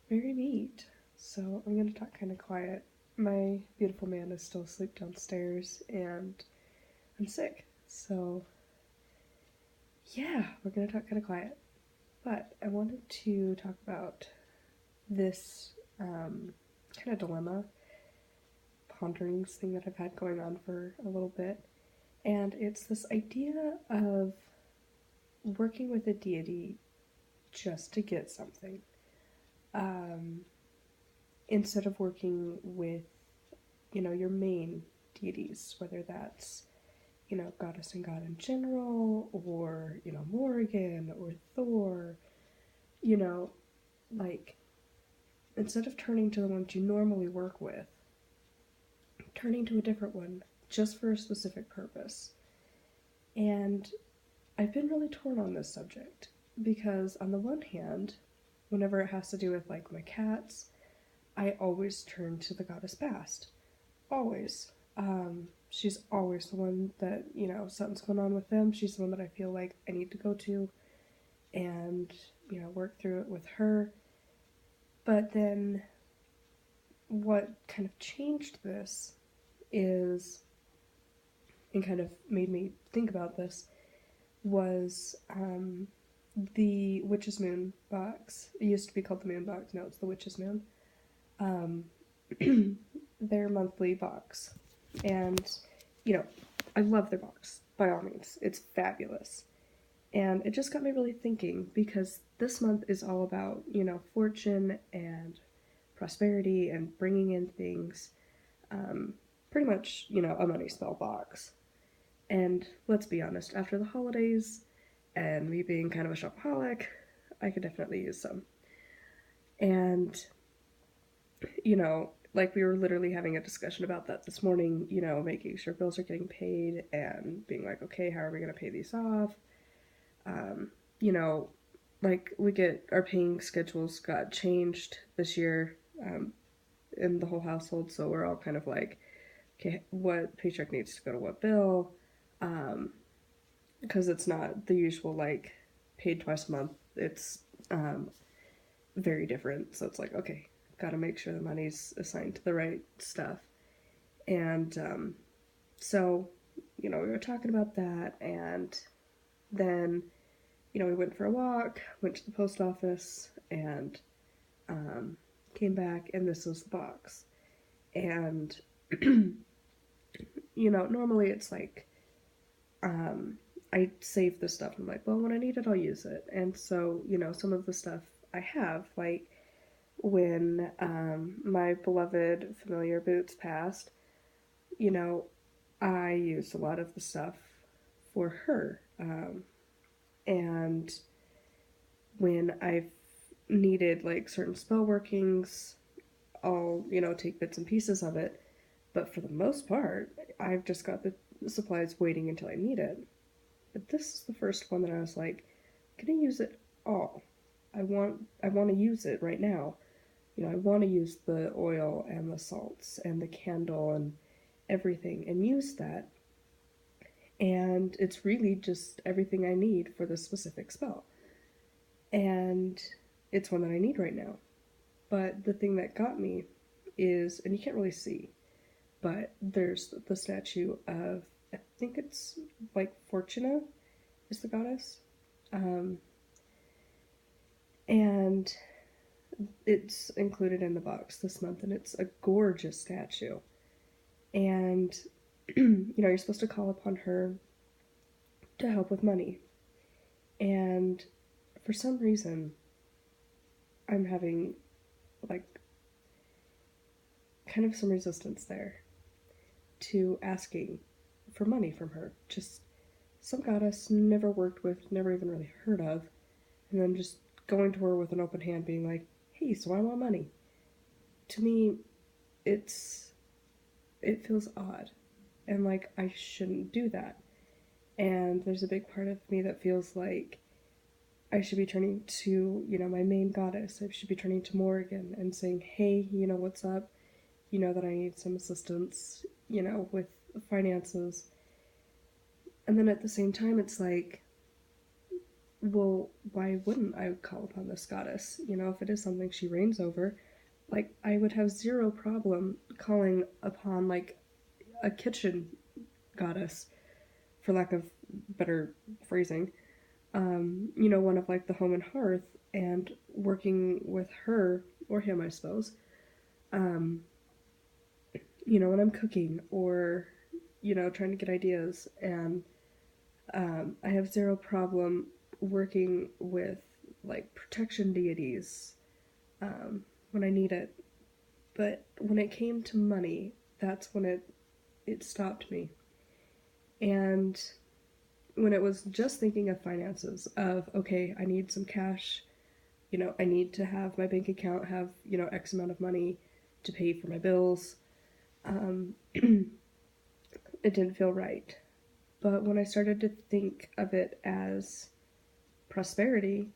Very neat. So I'm gonna talk kind of quiet. My beautiful man is still asleep downstairs, and I'm sick. So yeah, we're gonna talk kind of quiet. But I wanted to talk about this kind of dilemma, ponderings thing that I've had going on for a little bit, and it's this idea of working with a deity just to get something, um, instead of working with your main deities, whether that's goddess and god in general, or Morrigan or Thor, you know, like instead of turning to the ones you normally work with, turning to a different one just for a specific purpose. And I've been really torn on this subject because, on the one hand, whenever it has to do with like my cats, I always turn to the goddess past. Always. She's always the one that, something's going on with them. She's the one that I feel like I need to go to and, work through it with her. But then what kind of changed this is, and kind of made me think about this, was the Witch's Moon box. It used to be called the Moon box, now it's the Witch's Moon. Um, their monthly box. And, I love their box, by all means. It's fabulous. And it just got me really thinking because this month is all about, fortune and prosperity and bringing in things. Um, Pretty much, a money spell box. And let's be honest, after the holidays and me being kind of a shopaholic, I could definitely use some. And, like we were literally having a discussion about that this morning, making sure bills are getting paid and being like, okay, how are we going to pay these off? Um, you know, like we get our paying schedules got changed this year, in the whole household, so we're all kind of like, okay, what paycheck needs to go to what bill? Um, because it's not the usual like paid twice a month. It's very different. So it's like, okay, got to make sure the money's assigned to the right stuff. And so, we were talking about that, and then, we went for a walk, went to the post office, and um, came back, and this was the box. And, normally it's like, I save this stuff. I'm like, well, when I need it, I'll use it. And so, some of the stuff I have, like when my beloved familiar Boots passed, you know, I used a lot of the stuff for her. And when I've needed like certain spell workings, I'll, take bits and pieces of it. But for the most part, I've just got the supplies waiting until I need it. But this is the first one that I was like, I'm gonna use it all. I want to use it right now. I want to use the oil and the salts and the candle and everything and use that. And it's really just everything I need for this specific spell. And it's one that I need right now. But the thing that got me is, and you can't really see, but there's the statue of, I think it's like Fortuna is the goddess. Um, and it's included in the box this month, and it's a gorgeous statue. And, you're supposed to call upon her to help with money. And for some reason, I'm having like kind of some resistance there to asking for money from her. Just some goddess never worked with, never even really heard of, and then just going to her with an open hand being like, hey, so I want money. To me, it feels odd. And like I shouldn't do that. And there's a big part of me that feels like I should be turning to, my main goddess. I should be turning to Morrigan and saying, hey, what's up? You know that I need some assistance, with finances. And then at the same time, it's like, well, why wouldn't I call upon this goddess? You know, if it is something she reigns over, like, I would have zero problem calling upon, like, a kitchen goddess, for lack of better phrasing. You know, one of, like, the home and hearth, and working with her, or him, I suppose, um, you know, when I'm cooking, or, you know, trying to get ideas. And I have zero problem working with, like, protection deities when I need it. But when it came to money, that's when it stopped me. And when it was just thinking of finances, of, okay, I need some cash, you know, I need to have my bank account have, you know, X amount of money to pay for my bills, it didn't feel right. But when I started to think of it as prosperity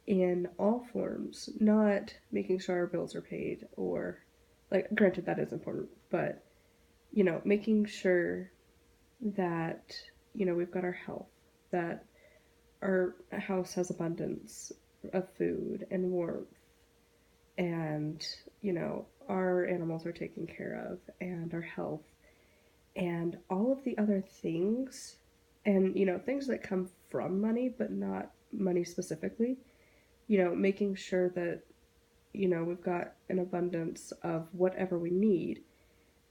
in all forms, not making sure our bills are paid, or, like, granted, that is important, but, you know, making sure that, you know, we've got our health, that our house has abundance of food and warmth, and, you know, our animals are taken care of, and our health, and all of the other things, and, you know, things that come from money, but not money specifically, you know, making sure that, you know, we've got an abundance of whatever we need.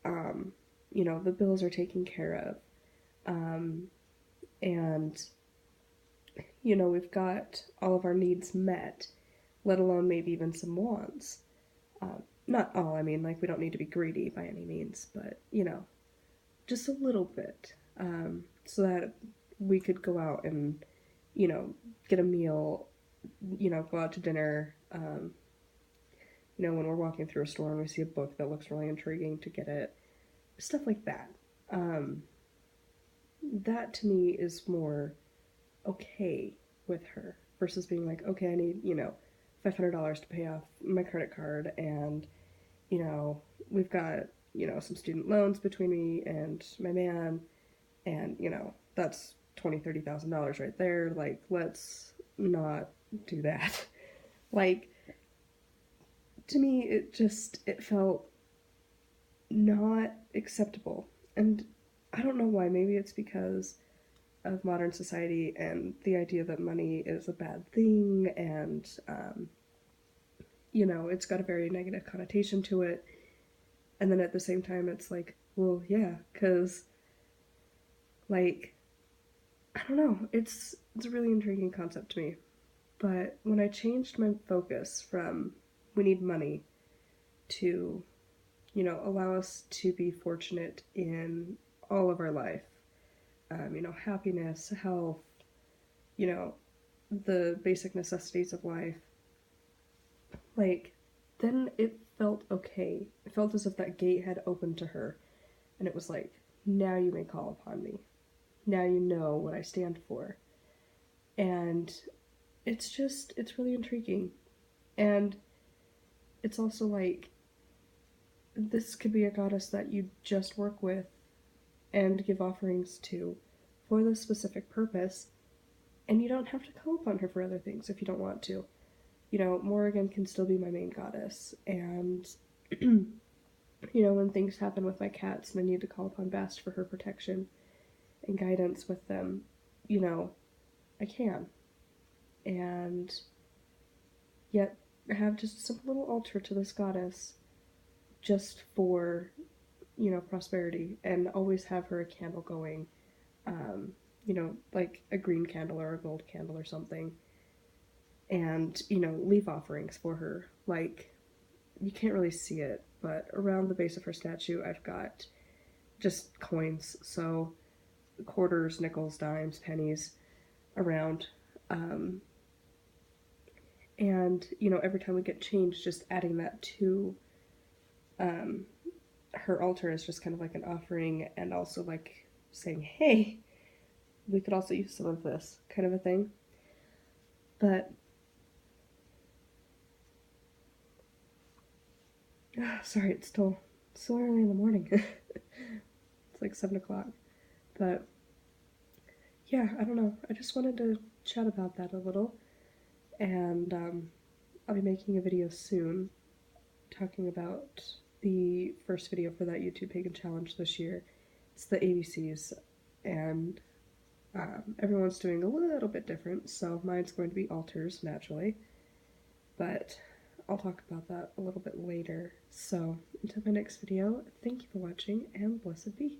Um, you know, the bills are taken care of. Um, and, you know, we've got all of our needs met, let alone maybe even some wants. Not all, I mean, like, we don't need to be greedy by any means, but, you know, just a little bit, so that we could go out and, you know, get a meal, you know, go out to dinner. You know, when we're walking through a store and we see a book that looks really intriguing, to get it, stuff like that. Um, that to me is more okay with her, versus being like, okay, I need, you know, $500 to pay off my credit card, and, you know, we've got, you know, some student loans between me and my man, and, you know, that's $20,000-$30,000 right there. Like, let's not do that. Like, to me, it felt not acceptable. And I don't know why. Maybe it's because of modern society and the idea that money is a bad thing, and, you know, it's got a very negative connotation to it. And then at the same time, it's like, well, yeah, because, like, I don't know. It's a really intriguing concept to me. But when I changed my focus from we need money to, you know, allow us to be fortunate in all of our life, you know, happiness, health, you know, the basic necessities of life, like, then it felt okay. It felt as if that gate had opened to her, and it was like, now you may call upon me. Now you know what I stand for. And it's really intriguing. And it's also like, this could be a goddess that you just work with and give offerings to for this specific purpose, and you don't have to call upon her for other things if you don't want to. You know, Morrigan can still be my main goddess, and, you know, when things happen with my cats and I need to call upon Bast for her protection and guidance with them, you know, I can. And yet have just a simple little altar to this goddess, just for, you know, prosperity, and always have her a candle going, you know, like a green candle or a gold candle or something, and, you know, leave offerings for her. Like, you can't really see it, but around the base of her statue, I've got just coins, so quarters, nickels, dimes, pennies around. Um, and, you know, every time we get change, just adding that to, um, her altar is just kind of like an offering, and also like saying, hey, we could also use some of this, kind of a thing. But sorry, it's still so early in the morning. It's like 7 o'clock. But yeah, I don't know. I just wanted to chat about that a little, and I'll be making a video soon talking about the first video for that YouTube Pagan Challenge this year. It's the ABCs, and everyone's doing a little bit different, so mine's going to be altars naturally, but I'll talk about that a little bit later. So until my next video, thank you for watching, and blessed be.